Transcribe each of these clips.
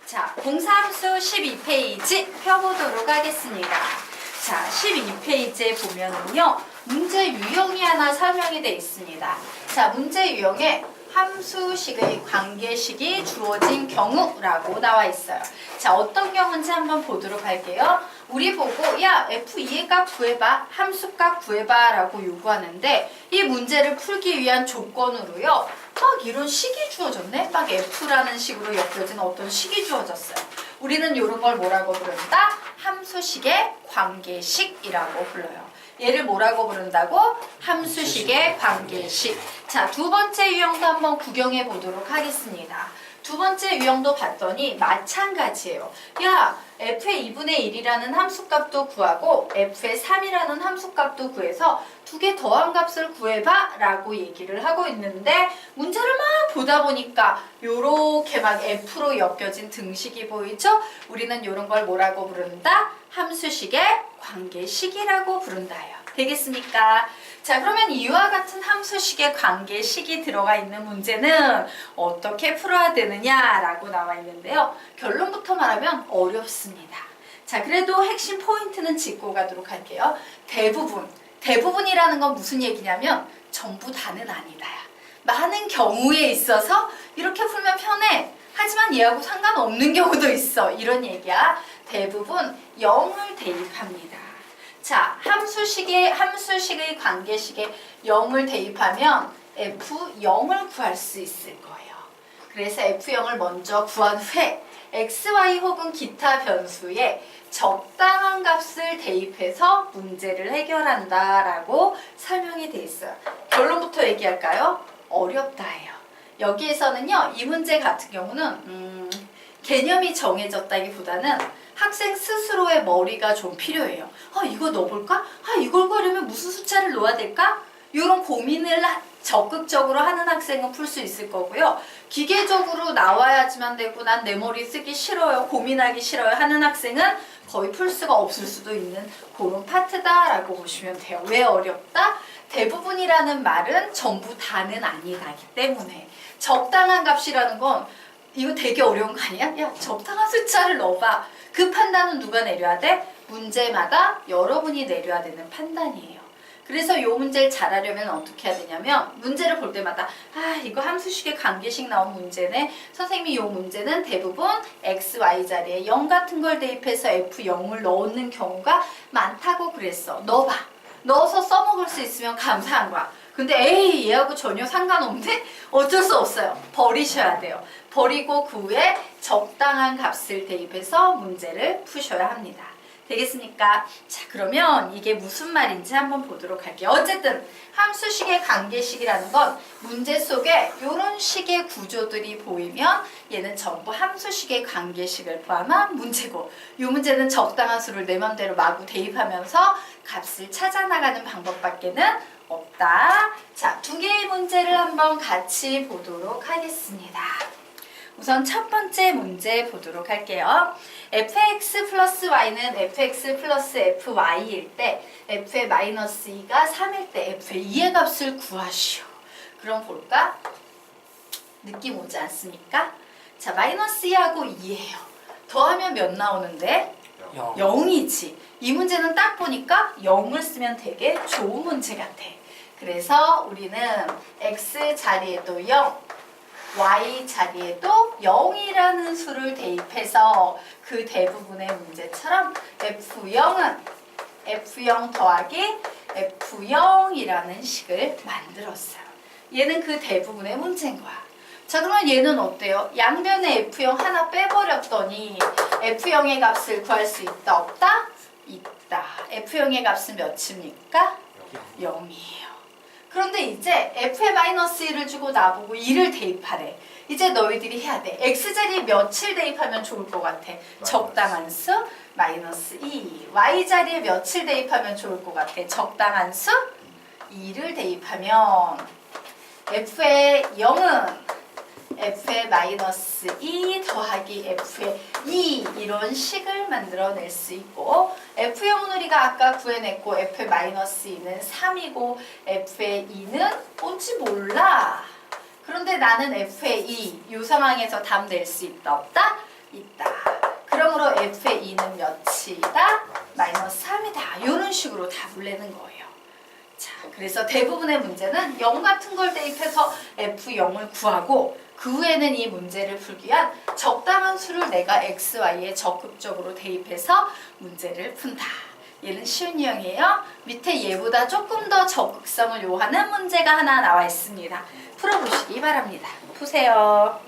자, 공사함수 12페이지 펴보도록 하겠습니다. 자, 12페이지에 보면은요, 문제 유형이 하나 설명이 되어 있습니다. 자, 문제 유형에 함수식의 관계식이 주어진 경우라고 나와 있어요. 자, 어떤 경우인지 한번 보도록 할게요. 우리 보고 야 f2의 값 구해봐, 함수값 구해봐 라고 요구하는데 이 문제를 풀기 위한 조건으로요 막 이런 식이 주어졌네. 막 f라는 식으로 엮여진 어떤 식이 주어졌어요. 우리는 이런 걸 뭐라고 부른다? 함수식의 관계식이라고 불러요. 얘를 뭐라고 부른다고? 함수식의 관계식. 자, 두 번째 유형도 한번 구경해 보도록 하겠습니다. 두 번째 유형도 봤더니 마찬가지예요. 야, f의 2분의 1이라는 함수값도 구하고 f의 3이라는 함수값도 구해서 두 개 더한 값을 구해봐 라고 얘기를 하고 있는데 문제를 막 보다 보니까 요렇게 막 f로 엮여진 등식이 보이죠? 우리는 요런 걸 뭐라고 부른다? 함수식의 관계식이라고 부른다요. 되겠습니까? 자, 그러면 이와 같은 함수식의 관계식이 들어가 있는 문제는 어떻게 풀어야 되느냐라고 나와 있는데요. 결론부터 말하면 어렵습니다. 자, 그래도 핵심 포인트는 짚고 가도록 할게요. 대부분이라는 건 무슨 얘기냐면 전부 다는 아니다. 많은 경우에 있어서 이렇게 풀면 편해. 하지만 얘하고 상관없는 경우도 있어. 이런 얘기야. 대부분 0을 대입합니다. 자, 함수식의 관계식에 0을 대입하면 f0을 구할 수 있을 거예요. 그래서 f0을 먼저 구한 후에 x, y 혹은 기타 변수에 적당한 값을 대입해서 문제를 해결한다라고 설명이 돼 있어요. 결론부터 얘기할까요? 어렵다예요. 여기에서는요, 이 문제 같은 경우는 개념이 정해졌다기보다는 학생 스스로의 머리가 좀 필요해요. 이거 넣어볼까? 이걸 구하려면 무슨 숫자를 넣어야 될까? 이런 고민을 적극적으로 하는 학생은 풀 수 있을 거고요. 기계적으로 나와야지만 되고 난 내 머리 쓰기 싫어요, 고민하기 싫어요 하는 학생은 거의 풀 수가 없을 수도 있는 그런 파트다라고 보시면 돼요. 왜 어렵다? 대부분이라는 말은 전부 다는 아니다기 때문에 적당한 값이라는 건 이거 되게 어려운 거 아니야? 야, 적당한 숫자를 넣어봐. 그 판단은 누가 내려야 돼? 문제마다 여러분이 내려야 되는 판단이에요. 그래서 이 문제를 잘하려면 어떻게 해야 되냐면 문제를 볼 때마다 이거 함수식의 관계식 나온 문제네. 선생님이 이 문제는 대부분 x, y 자리에 0 같은 걸 대입해서 f0을 넣는 경우가 많다고 그랬어. 넣어봐. 넣어서 써먹을 수 있으면 감사한 거야. 근데 에이 얘하고 전혀 상관없네? 어쩔 수 없어요. 버리셔야 돼요. 버리고 그 후에 적당한 값을 대입해서 문제를 푸셔야 합니다. 되겠습니까? 자, 그러면 이게 무슨 말인지 한번 보도록 할게요. 어쨌든 함수식의 관계식이라는 건 문제 속에 이런 식의 구조들이 보이면 얘는 전부 함수식의 관계식을 포함한 문제고 이 문제는 적당한 수를 내 맘대로 마구 대입하면서 값을 찾아나가는 방법밖에는 없다. 자, 두 개의 문제를 한번 같이 보도록 하겠습니다. 우선 첫 번째 문제 보도록 할게요. fx 플러스 y는 fx 플러스 fy일 때 f의 마이너스 2가 3일 때 f의 2의 값을 구하시오. 그럼 볼까? 느낌 오지 않습니까? 자, 마이너스 2하고 2예요. 더하면 몇 나오는데? 0이지. 이 문제는 딱 보니까 0을 쓰면 되게 좋은 문제 같아. 그래서 우리는 x 자리에도 0, y 자리에도 0이라는 수를 대입해서 그 대부분의 문제처럼 f0은 f0 더하기 f0이라는 식을 만들었어요. 얘는 그 대부분의 문제인 거야. 자, 그러면 얘는 어때요? 양변에 f0 하나 빼버렸더니 f0의 값을 구할 수 있다 없다? 있다. f0의 값은 몇입니까? 0이에요. 그런데 이제 f의 마이너스 1을 주고 나보고 2를 대입하래. 이제 너희들이 해야 돼. x자리에 몇을 대입하면 좋을 것 같아? 적당한 수 마이너스 2. y자리에 몇을 대입하면 좋을 것 같아? 적당한 수 2를 대입하면 f의 0은 f의 마이너스 2 더하기 f의 2 이런 식을 만들어낼 수 있고 f0은 우리가 아까 구해냈고 f의 마이너스 2는 3이고 f의 2는 뭔지 몰라. 그런데 나는 f의 2 이 상황에서 답 낼 수 있다 없다? 있다. 그러므로 f의 2는 몇이다? 마이너스 3이다. 이런 식으로 답을 내는 거예요. 자, 그래서 대부분의 문제는 0 같은 걸 대입해서 f0을 구하고 그 후에는 이 문제를 풀기 위한 적당한 수를 내가 x, y에 적극적으로 대입해서 문제를 푼다. 얘는 쉬운 유형이에요. 밑에 얘보다 조금 더 적극성을 요하는 문제가 하나 나와 있습니다. 풀어보시기 바랍니다. 푸세요.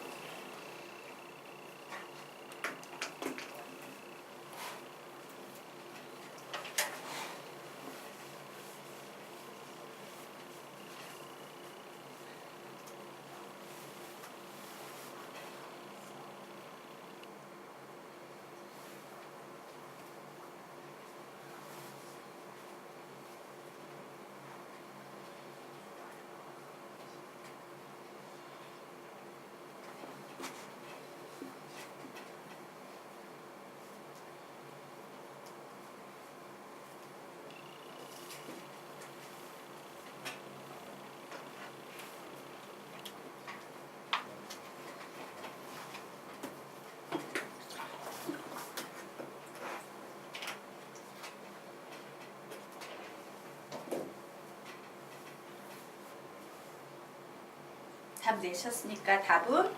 답 내셨으니까 답은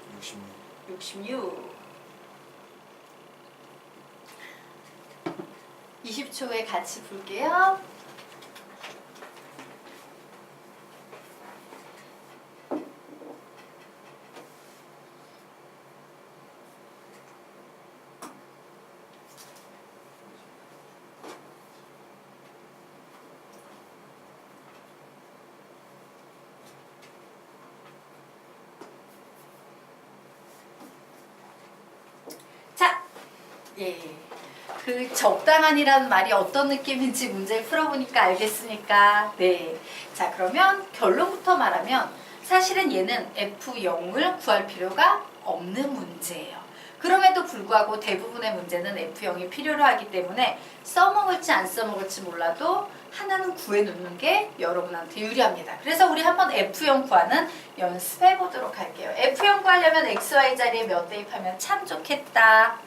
66. 20초에 같이 볼게요. 자, 예. 그 적당한이라는 말이 어떤 느낌인지 문제를 풀어보니까 알겠습니까? 네. 자, 그러면 결론부터 말하면 사실은 얘는 F0을 구할 필요가 없는 문제예요. 그럼에도 불구하고 대부분의 문제는 F0이 필요로 하기 때문에 써먹을지 안 써먹을지 몰라도 하나는 구해놓는 게 여러분한테 유리합니다. 그래서 우리 한번 F0 구하는 연습해 보도록 할게요. F0 구하려면 XY 자리에 몇 대입하면 참 좋겠다.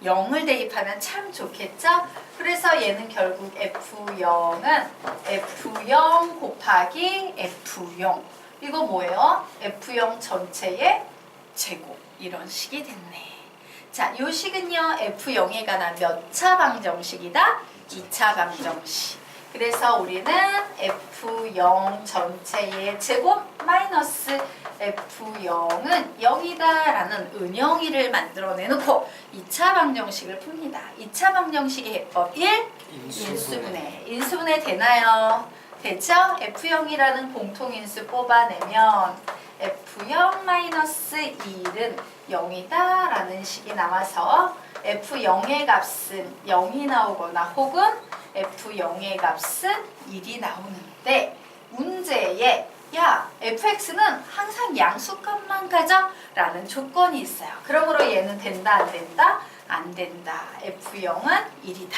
0을 대입하면 참 좋겠죠? 그래서 얘는 결국 F0은 F0 곱하기 F0. 이거 뭐예요? F0 전체의 제곱. 이런 식이 됐네. 자, 요 식은요. F0에 관한 몇 차 방정식이다? 2차 방정식. 그래서 우리는 F0 전체의 제곱 마이너스 F0은 0이다 라는 은영이를 만들어내놓고 2차 방정식을 풉니다. 2차 방정식의 해법 1. 인수분해. 인수분해 되나요? 되죠? F0이라는 공통인수 뽑아내면 F0 마이너스 1은 0이다 라는 식이 나와서 F0의 값은 0이 나오거나 혹은 F0의 값은 1이 나오는데 문제에 야 fx는 항상 양수값만 가져 라는 조건이 있어요. 그러므로 얘는 된다 안 된다? 안 된다. F0은 1이다.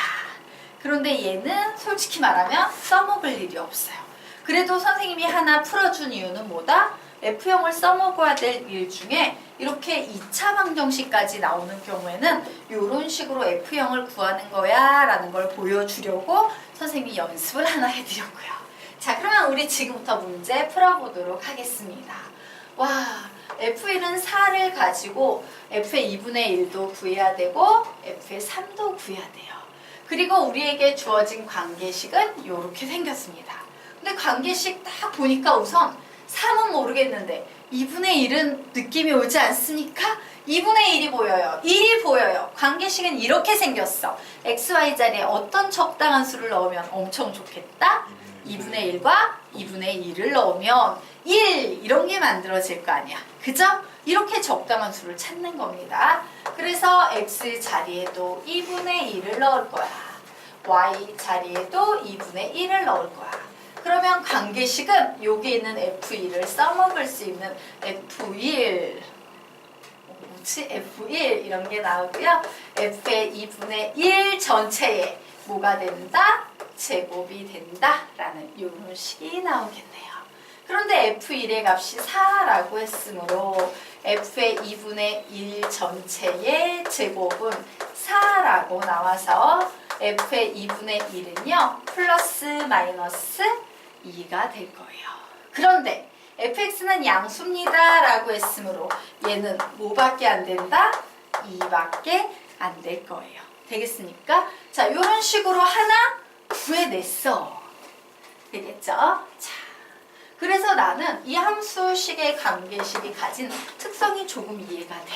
그런데 얘는 솔직히 말하면 써먹을 일이 없어요. 그래도 선생님이 하나 풀어준 이유는 뭐다? F0을 써먹어야 될 일 중에 이렇게 2차 방정식까지 나오는 경우에는 이런 식으로 F0을 구하는 거야 라는 걸 보여주려고 선생님이 연습을 하나 해드렸고요. 자, 그러면 우리 지금부터 문제 풀어보도록 하겠습니다. 와, F1은 4를 가지고 F의 2분의 1도 구해야 되고 F의 3도 구해야 돼요. 그리고 우리에게 주어진 관계식은 이렇게 생겼습니다. 근데 관계식 딱 보니까 우선 3은 모르겠는데 2분의 1은 느낌이 오지 않습니까? 2분의 1이 보여요. 1이 보여요. 관계식은 이렇게 생겼어. XY 자리에 어떤 적당한 수를 넣으면 엄청 좋겠다? 2분의 1과 2분의 2를 넣으면 1 이런 게 만들어질 거 아니야. 그죠? 이렇게 적당한 수를 찾는 겁니다. 그래서 X 자리에도 2분의 1을 넣을 거야. Y 자리에도 2분의 1을 넣을 거야. 그러면 관계식은 여기 있는 F1을 써먹을 수 있는 F1 뭐지? F1 이런 게 나오고요. F의 2분의 1 전체에 뭐가 된다? 제곱이 된다 라는 이런 식이 나오겠네요. 그런데 F1의 값이 4라고 했으므로 F의 2분의 1 전체의 제곱은 4라고 나와서 F의 2분의 1은요 플러스 마이너스 2가 될 거예요. 그런데 fx는 양수입니다 라고 했으므로 얘는 뭐밖에 안 된다? 2밖에 안 될 거예요. 되겠습니까? 자, 이런 식으로 하나 구해냈어. 되겠죠? 자, 그래서 나는 이 함수식의 관계식이 가진 특성이 조금 이해가 돼.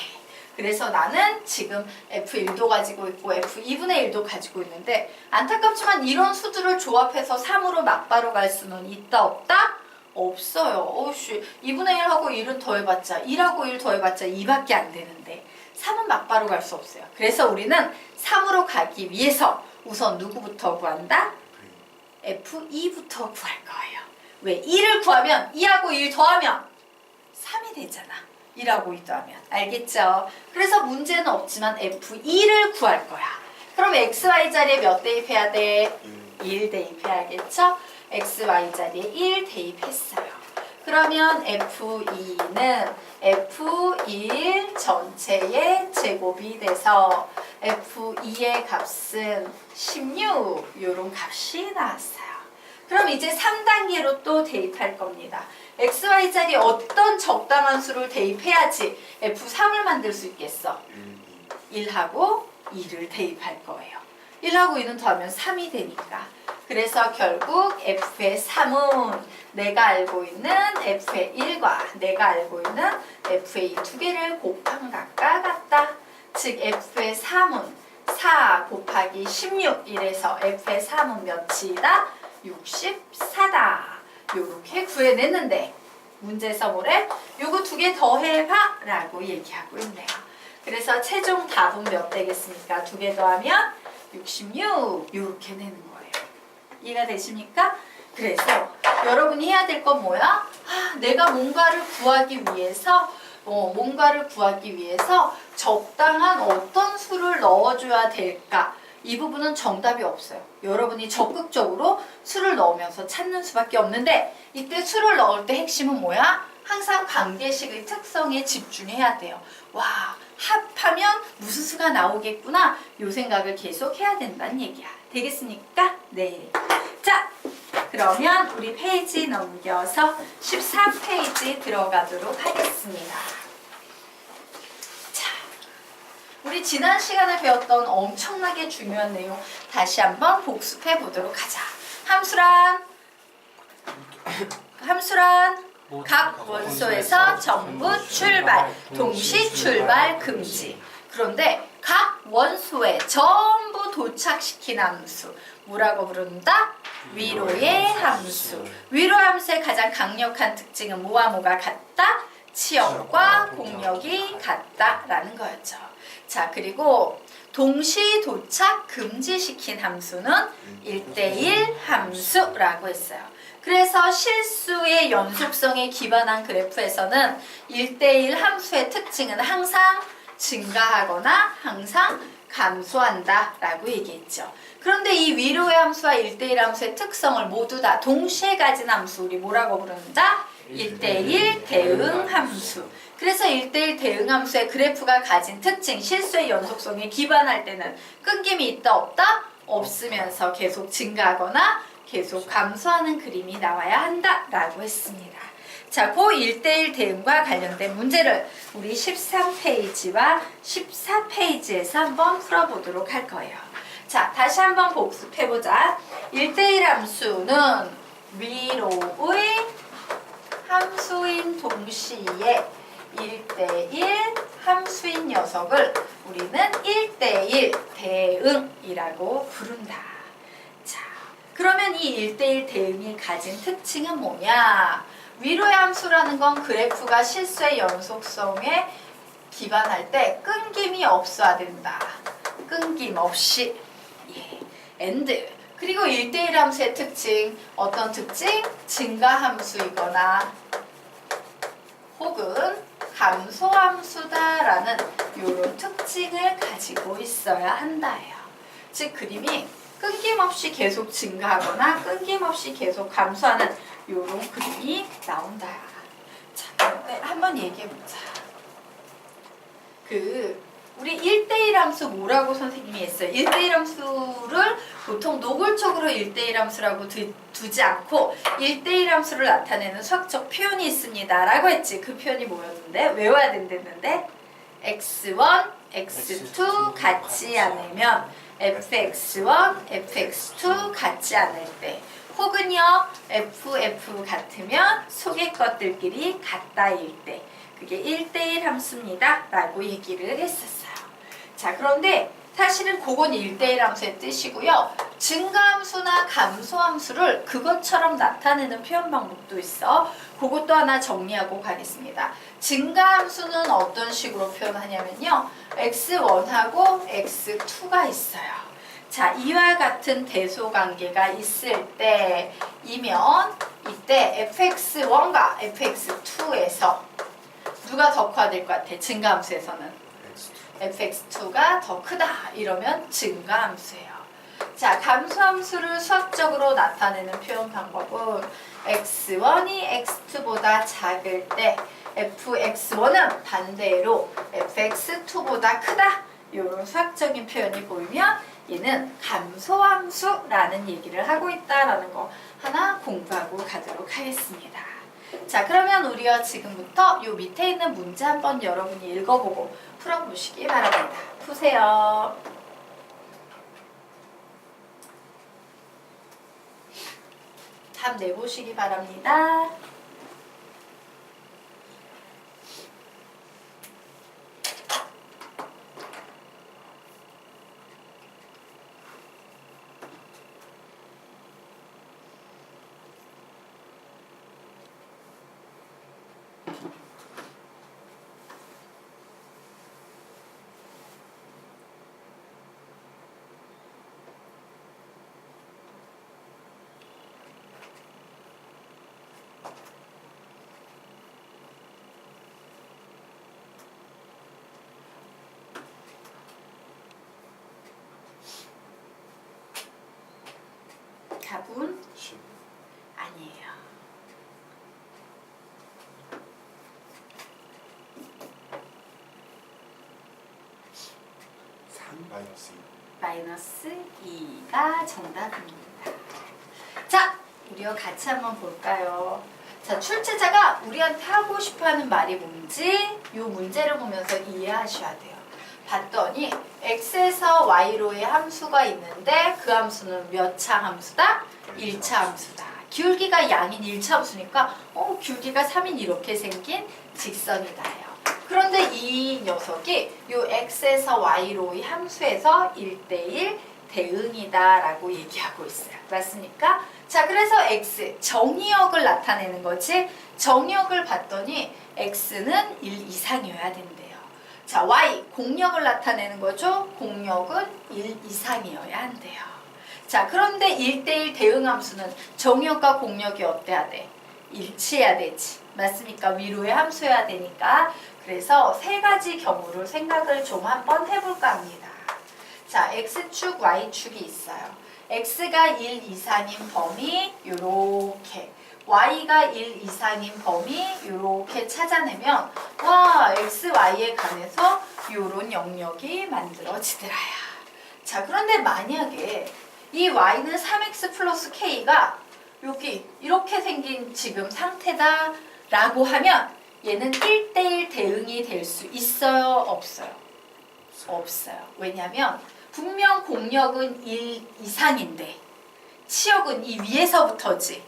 그래서 나는 지금 F1도 가지고 있고 F2분의 1도 가지고 있는데 안타깝지만 이런 수들을 조합해서 3으로 막바로 갈 수는 있다 없다? 없어요. 어우씨 2분의 1하고 1은 더해봤자 1하고 1 더해봤자 2밖에 안 되는데 3은 막바로 갈 수 없어요. 그래서 우리는 3으로 가기 위해서 우선 누구부터 구한다? F2부터 구할 거예요. 왜? 2를 구하면 2하고 1 더하면 3이 되잖아. 1하고 2 더하면. 알겠죠? 그래서 문제는 없지만 F2를 구할 거야. 그럼 XY 자리에 몇 대입해야 돼? 1 대입해야겠죠? XY 자리에 1 대입했어요. 그러면 F2는 F1 전체의 제곱이 돼서 F2의 값은 16 이런 값이 나왔어요. 그럼 이제 3단계로 또 대입할 겁니다. XY 자리에 어떤 적당한 수를 대입해야지 F3을 만들 수 있겠어? 1하고 2를 대입할 거예요. 1하고 2는 더하면 3이 되니까. 그래서 결국 F의 3은 내가 알고 있는 F의 1과 내가 알고 있는 F의 2 두 개를 곱한 값과 같다. 즉 F의 3은 4 곱하기 16 이래서 F의 3은 몇이다? 64다. 요렇게 구해냈는데 문제에서 뭐래? 요거 두 개 더해봐 라고 얘기하고 있네요. 그래서 최종 답은 몇 되겠습니까? 두 개 더하면 66 요렇게 내는 거예요. 이해가 되십니까? 그래서 여러분이 해야 될 건 뭐야? 내가 뭔가를 구하기 위해서 적당한 어떤 수를 넣어줘야 될까? 이 부분은 정답이 없어요. 여러분이 적극적으로 수를 넣으면서 찾는 수밖에 없는데 이때 수를 넣을 때 핵심은 뭐야? 항상 관계식의 특성에 집중해야 돼요. 와, 합하면 무슨 수가 나오겠구나. 요 생각을 계속 해야 된다는 얘기야. 되겠습니까? 네. 자, 그러면 우리 페이지 넘겨서 14페이지 들어가도록 하겠습니다. 자, 우리 지난 시간에 배웠던 엄청나게 중요한 내용 다시 한번 복습해 보도록 하자. 함수란 각 원소에서 전부 출발, 동시 출발 금지. 그런데 각 원소에 전부 도착시킨 함수 뭐라고 부른다? 위로의 함수. 위로의 함수의 가장 강력한 특징은 뭐와 뭐가 같다? 치역과 공역이 같다라는 거였죠. 자, 그리고 동시 도착 금지시킨 함수는 1대1 함수라고 했어요. 그래서 실수의 연속성에 기반한 그래프에서는 1대1 함수의 특징은 항상 증가하거나 항상 감소한다 라고 얘기했죠. 그런데 이 위로의 함수와 1대1 함수의 특성을 모두 다 동시에 가진 함수 우리 뭐라고 부른다? 1대1 대응 함수. 그래서 1대1 대응 함수의 그래프가 가진 특징, 실수의 연속성에 기반할 때는 끊김이 있다 없다? 없으면서 계속 증가하거나 계속 감소하는 그림이 나와야 한다 라고 했습니다. 자, 그 1대1 대응과 관련된 문제를 우리 13페이지와 14페이지에서 한번 풀어보도록 할 거예요. 자, 다시 한번 복습해보자. 1대1 함수는 위로의 함수인 동시에 1대1 함수인 녀석을 우리는 1대1 대응이라고 부른다. 자, 그러면 이 1대1 대응이 가진 특징은 뭐냐? 위로의 함수라는 건 그래프가 실수의 연속성에 기반할 때 끊김이 없어야 된다. 끊김 없이. 예. and. 그리고 1대1 함수의 특징, 어떤 특징? 증가 함수이거나 혹은 감소 함수다라는 이런 특징을 가지고 있어야 한다예요. 즉 그림이 끊김없이 계속 증가하거나 끊김없이 계속 감소하는 요런 그림이 나온다. 자, 그런데 한번 얘기해보자. 우리 1대1 함수 뭐라고 선생님이 했어요? 1대1 함수를 보통 노골적으로 1대1 함수라고 두지 않고 1대1 함수를 나타내는 수학적 표현이 있습니다. 라고 했지. 그 표현이 뭐였는데? 외워야 된댔는데? x1, x2 같지 않으면 fx1, fx2 같지 않을 때 혹은요 f 같으면 속의 것들끼리 같다일 때 그게 1대1 함수입니다. 라고 얘기를 했었어요. 자, 그런데 사실은 그건 1대1 함수의 뜻이고요. 증가함수나 감소함수를 그것처럼 나타내는 표현 방법도 있어. 그것도 하나 정리하고 가겠습니다. 증가함수는 어떤 식으로 표현하냐면요. x1하고 x2가 있어요. 자, 이와 같은 대소관계가 있을 때이면 이때 fx1과 fx2에서 누가 더 커야 될 것 같아? 증가함수에서는 fx2가 더 크다 이러면 증가함수예요. 자, 감소함수를 수학적으로 나타내는 표현 방법은 x1이 x2보다 작을 때 fx1은 반대로 fx2보다 크다 이런 수학적인 표현이 보이면 얘는 감소함수라는 얘기를 하고 있다라는 거 하나 공부하고 가도록 하겠습니다. 자, 그러면 우리가 지금부터 요 밑에 있는 문제 한번 여러분이 읽어보고 풀어보시기 바랍니다. 푸세요. 답 내보시기 바랍니다. 답은 아니에요. 마이너스 2가 정답입니다. 자, 우리와 같이 한번 볼까요? 자, 출제자가 우리한테 하고 싶어하는 말이 뭔지 이 문제를 보면서 이해하셔야 돼요. 봤더니 x에서 y로의 함수가 있는데 그 함수는 몇 차 함수다? 1차 함수다. 기울기가 양인 1차 함수니까 기울기가 3인 이렇게 생긴 직선이다요. 그런데 이 녀석이 이 x에서 y로의 함수에서 1대1 대응이다 라고 얘기하고 있어요. 맞습니까? 자, 그래서 x, 정의역을 나타내는 거지. 정의역을 봤더니 x는 1 이상이어야 된대요. 자, y, 공역을 나타내는 거죠. 공역은 1 이상이어야 한대요. 자, 그런데 1대1 대응함수는 정의역과 공역이 어때야 돼? 일치해야 되지. 맞습니까? 위로의 함수여야 되니까. 그래서 세 가지 경우를 생각을 좀 한번 해볼까 합니다. 자, x축, y축이 있어요. x가 1 이상인 범위 요렇게, y가 1 이상인 범위 요렇게 찾아내면 와, x, y에 관해서 요런 영역이 만들어지더라야. 자, 그런데 만약에 이 y는 3x 플러스 k가 여기 이렇게 생긴 지금 상태다 라고 하면 얘는 1대1 대응이 될 수 있어요? 없어요? 없어요. 왜냐하면 분명 공역은 1 이상인데 치역은 이 위에서부터지.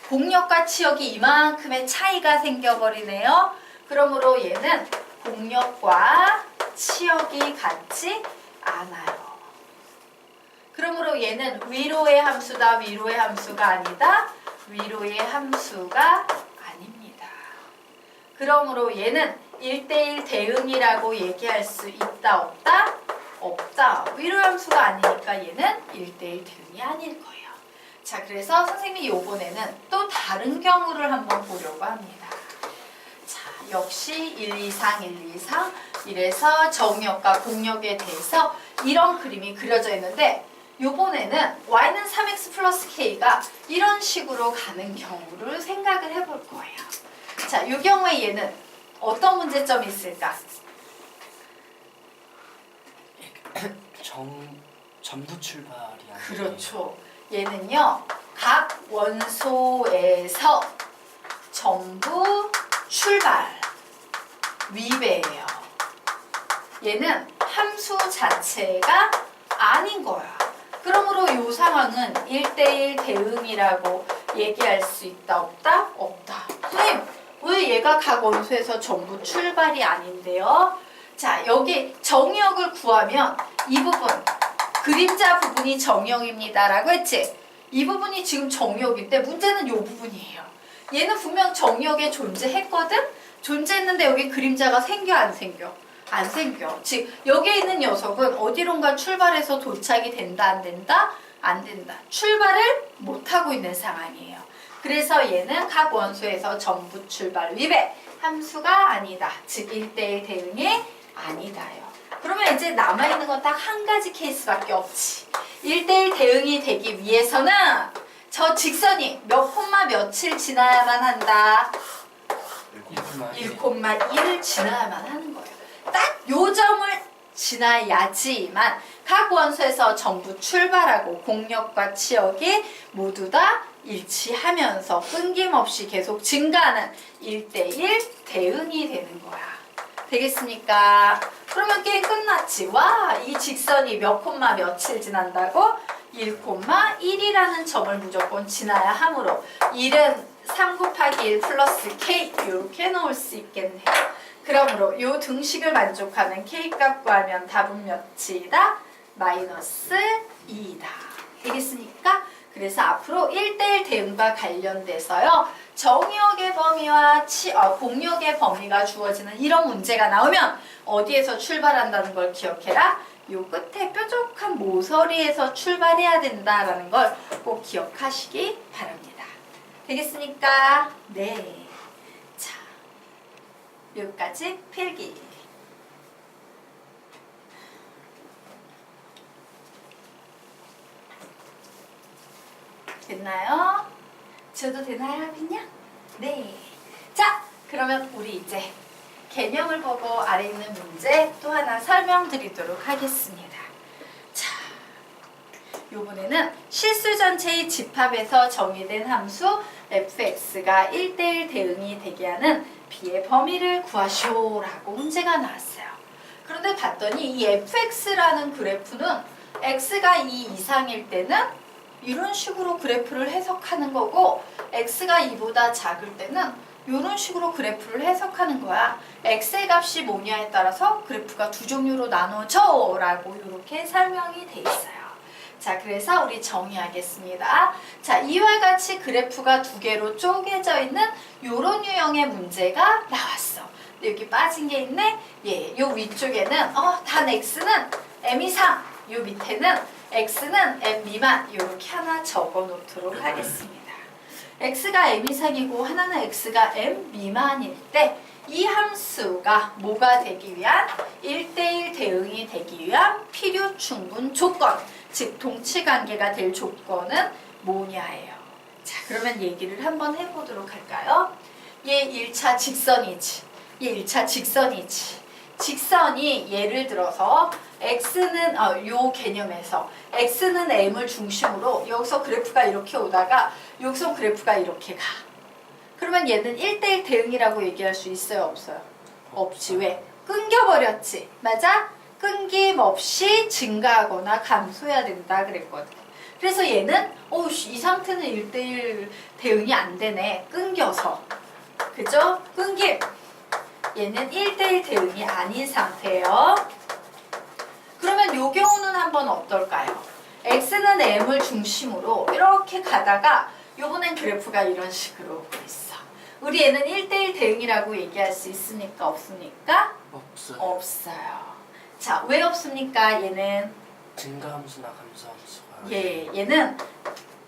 공역과 치역이 이만큼의 차이가 생겨버리네요. 그러므로 얘는 공역과 치역이 같지 않아요. 그러므로 얘는 위로의 함수다, 위로의 함수가 아니다, 위로의 함수가 아닙니다. 그러므로 얘는 1대1 대응이라고 얘기할 수 있다, 없다? 없다. 위로의 함수가 아니니까 얘는 1대1 대응이 아닐 거예요. 자, 그래서 선생님이 이번에는 또 다른 경우를 한번 보려고 합니다. 자, 역시 1, 2상, 1, 2상 이래서 정역과 공역에 대해서 이런 그림이 그려져 있는데 요번에는 y는 3x 플러스 k가 이런 식으로 가는 경우를 생각을 해볼 거예요. 자, 이 경우에 얘는 어떤 문제점이 있을까? 전부 출발이 아니에요. 그렇죠. 얘는요, 각 원소에서 전부 출발 위배예요. 얘는 함수 자체가 아닌 거야. 그러므로 이 상황은 1대1 대응이라고 얘기할 수 있다, 없다? 없다. 선생님, 왜 얘가 각 원소에서 전부 출발이 아닌데요? 자, 여기 정의역을 구하면 이 부분, 그림자 부분이 정의역입니다 라고 했지? 이 부분이 지금 정의역인데 문제는 이 부분이에요. 얘는 분명 정의역에 존재했거든? 존재했는데 여기 그림자가 생겨 안 생겨? 안 생겨. 즉 여기에 있는 녀석은 어디론가 출발해서 도착이 된다 안 된다? 안 된다. 출발을 못하고 있는 상황이에요. 그래서 얘는 각 원소에서 전부 출발 위배 함수가 아니다. 즉 1대1 대응이 아니다요. 그러면 이제 남아있는 건 딱 한 가지 케이스밖에 없지. 1대1 대응이 되기 위해서는 저 직선이 몇 콤마 며칠 지나야만 한다. 1,1을 지나야만 하는 거예요. 딱 요 점을 지나야지만 각 원소에서 전부 출발하고 공력과 치역이 모두 다 일치하면서 끊김없이 계속 증가하는 1대1 대응이 되는 거야. 되겠습니까? 그러면 게임 끝났지. 와, 이 직선이 몇 콤마 며칠 지난다고? 1,1이라는 점을 무조건 지나야 하므로 1은 3 곱하기 1 플러스 k 이렇게 넣을 수 있겠네요. 그러므로 이 등식을 만족하는 k값 구하면 답은 몇이다? 마이너스 2이다. 되겠습니까? 그래서 앞으로 1대1 대응과 관련돼서요. 정의역의 범위와 공역의 범위가 주어지는 이런 문제가 나오면 어디에서 출발한다는 걸 기억해라. 요 끝에 뾰족한 모서리에서 출발해야 된다라는 걸 꼭 기억하시기 바랍니다. 되겠습니까? 네. 자, 여기까지 필기. 됐나요? 저도 되나요, 그냥? 네. 자, 그러면 우리 이제 개념을 보고 아래 있는 문제 또 하나 설명드리도록 하겠습니다. 자, 요번에는 실수 전체의 집합에서 정의된 함수 fx가 1대1 대응이 되게 하는 b의 범위를 구하시오라고 문제가 나왔어요. 그런데 봤더니 이 fx라는 그래프는 x가 2 이상일 때는 이런 식으로 그래프를 해석하는 거고 x가 2보다 작을 때는 이런 식으로 그래프를 해석하는 거야. x의 값이 뭐냐에 따라서 그래프가 두 종류로 나눠져 라고 이렇게 설명이 돼 있어요. 자, 그래서 우리 정의하겠습니다. 자, 이와 같이 그래프가 두 개로 쪼개져 있는 이런 유형의 문제가 나왔어. 근데 여기 빠진 게 있네? 예, 요 위쪽에는 단 x는 m 이상, 요 밑에는 x는 m 미만 이렇게 하나 적어 놓도록 하겠습니다. x가 m 이상이고 하나는 x가 m 미만일 때 이 함수가 뭐가 되기 위한 1대1 대응이 되기 위한 필요 충분 조건, 즉 동치관계가 될 조건은 뭐냐예요. 자, 그러면 얘기를 한번 해보도록 할까요? 얘 1차 직선이지. 얘 1차 직선이지. 직선이 예를 들어서 x는 요 개념에서 x는 m을 중심으로 여기서 그래프가 이렇게 오다가 여기서 그래프가 이렇게 가. 그러면 얘는 1대1 대응이라고 얘기할 수 있어요, 없어요? 없지. 왜? 끊겨버렸지. 맞아? 끊김없이 증가하거나 감소해야 된다 그랬거든. 그래서 얘는 이 상태는 1대1 대응이 안 되네. 끊겨서. 그죠? 끊김. 얘는 1대1 대응이 아닌 상태예요. 그러면 이 경우는 한번 어떨까요? x는 m을 중심으로 이렇게 가다가 요번엔 그래프가 이런 식으로 오고 있어. 우리 얘는 1대1 대응이라고 얘기할 수 있습니까? 없습니까? 없어요. 없어요. 자, 왜 없습니까? 얘는 증가함수나 감소함수가 예, 얘는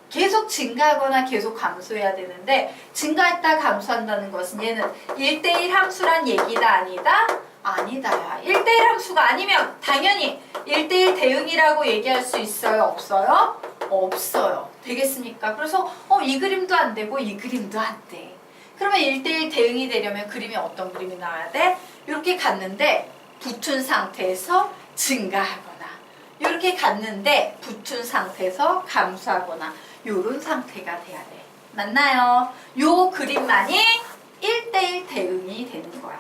계속 증가하거나 계속 감소해야 되는데 증가했다 감소한다는 것은 얘는 1대1 함수란 얘기다 아니다? 아니다. 야. 1대1 함수가 아니면 당연히 1대1 대응이라고 얘기할 수 있어요? 없어요? 없어요. 되겠습니까? 그래서 이 그림도 안 되고 이 그림도 안 돼. 그러면 1대1 대응이 되려면 그림이 어떤 그림이 나와야 돼? 이렇게 갔는데 붙은 상태에서 증가하거나 이렇게 갔는데 붙은 상태에서 감소하거나 이런 상태가 돼야 돼. 맞나요? 요 그림만이 1대1 대응이 되는 거야.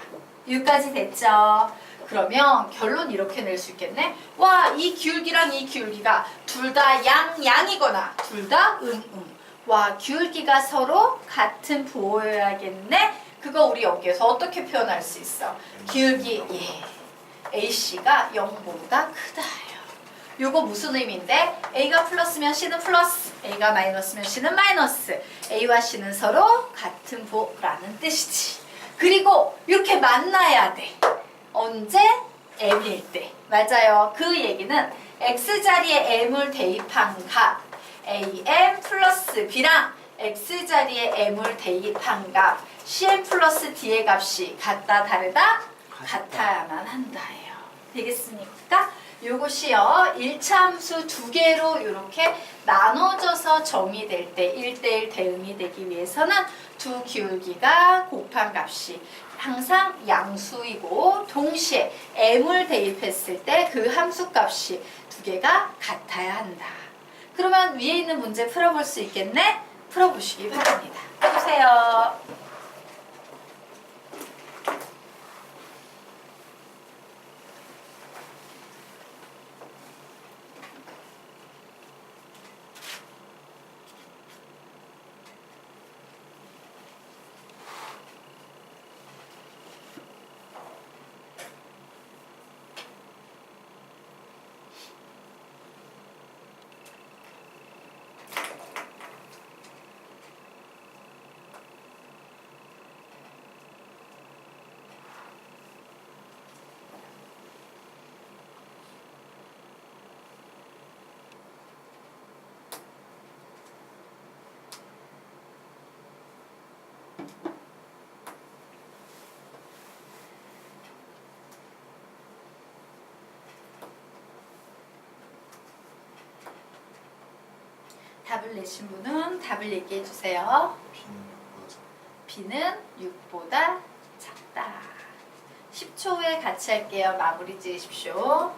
여기까지 됐죠? 그러면 결론 이렇게 낼 수 있겠네? 와, 이 기울기랑 이 기울기가 둘 다 양이거나 둘 다 와, 기울기가 서로 같은 부호여야겠네? 그거 우리 여기에서 어떻게 표현할 수 있어? 기울기, AC가 0보다 크다예요. 요거 무슨 의미인데? A가 플러스면 C는 플러스, A가 마이너스면 C는 마이너스. A와 C는 서로 같은 부호라는 뜻이지. 그리고 이렇게 만나야 돼. 언제? M일 때. 맞아요. 그 얘기는 X자리에 M을 대입한 값 AM 플러스 B랑 X자리에 M을 대입한 값 CM 플러스 D의 값이 같다 다르다? 같아야만 한다예요. 되겠습니까? 요것이요. 1차 함수 두 개로 이렇게 나눠져서 정의될 때 1대1 대응이 되기 위해서는 두 기울기가 곱한 값이 항상 양수이고 동시에 m을 대입했을 때 그 함수 값이 두 개가 같아야 한다. 그러면 위에 있는 문제 풀어볼 수 있겠네? 풀어보시기 바랍니다. 해보세요. 답을 내신 분은 답을 얘기해 주세요. B는 6보다 작다. 10초 후에 같이 할게요. 마무리 지으십시오.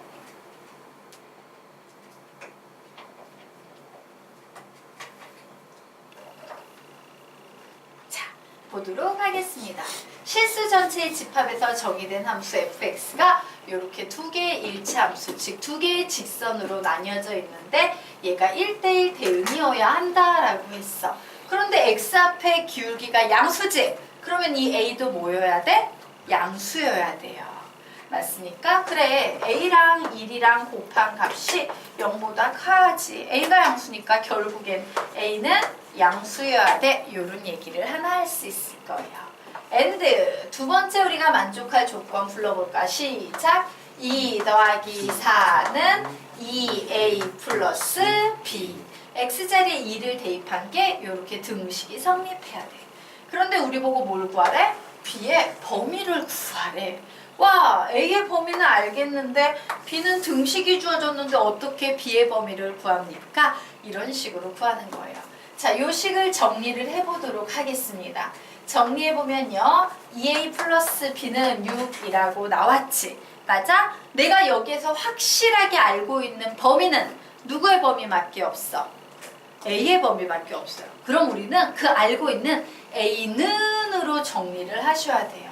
자, 보도록 하겠습니다. 실수 전체의 집합에서 정의된 함수 fx가 이렇게 두 개의 일치 함수, 즉 두 개의 직선으로 나뉘어져 있는데 얘가 1대1 대응이어야 한다라고 했어. 그런데 x 앞에 기울기가 양수지? 그러면 이 a도 뭐여야 돼? 양수여야 돼요. 맞습니까? 그래, a랑 1이랑 곱한 값이 0보다 커야지. a가 양수니까 결국엔 a는 양수여야 돼. 이런 얘기를 하나 할 수 있을 거예요. and 두 번째 우리가 만족할 조건 불러볼까? 시작! 2 더하기 4는 2a 플러스 b. x자리에 2를 대입한 게 이렇게 등식이 성립해야 돼. 그런데 우리 보고 뭘 구하래? b의 범위를 구하래. 와, a의 범위는 알겠는데 b는 등식이 주어졌는데 어떻게 b의 범위를 구합니까? 이런 식으로 구하는 거예요. 자, 요 식을 정리를 해보도록 하겠습니다. 정리해보면요. 2a 플러스 b는 6이라고 나왔지. 맞아? 내가 여기에서 확실하게 알고 있는 범위는 누구의 범위밖에 없어? a의 범위밖에 없어요. 그럼 우리는 그 알고 있는 a는으로 정리를 하셔야 돼요.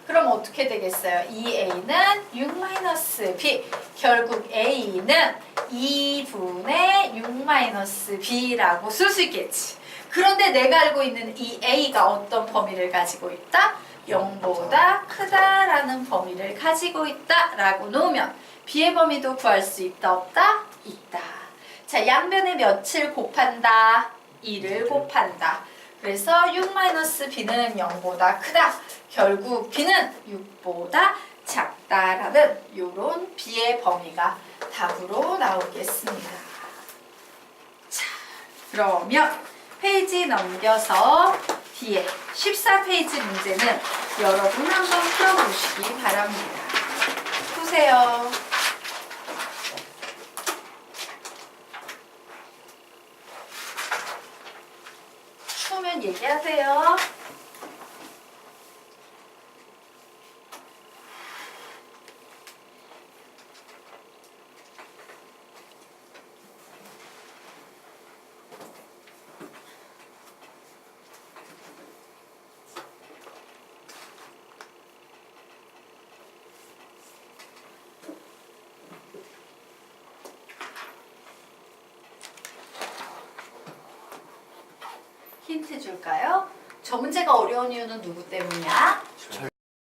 그럼 어떻게 되겠어요? 2a는 6-b. 결국 a는 2분의 6-b라고 쓸 수 있겠지. 그런데 내가 알고 있는 이 a가 어떤 범위를 가지고 있다? 0보다 크다라는 범위를 가지고 있다라고 놓으면 b의 범위도 구할 수 있다 없다? 있다. 자, 양변에 몇을 곱한다? 2를 곱한다. 그래서 6-b는 0보다 크다. 결국 b는 6보다 작다라는 요런 b의 범위가 답으로 나오겠습니다. 자, 그러면 페이지 넘겨서 뒤에 14페이지 문제는 여러분 한번 풀어보시기 바랍니다. 해주세요. 추우면 얘기하세요. 힌트 줄까요? 저 문제가 어려운 이유는 누구 때문이야? 절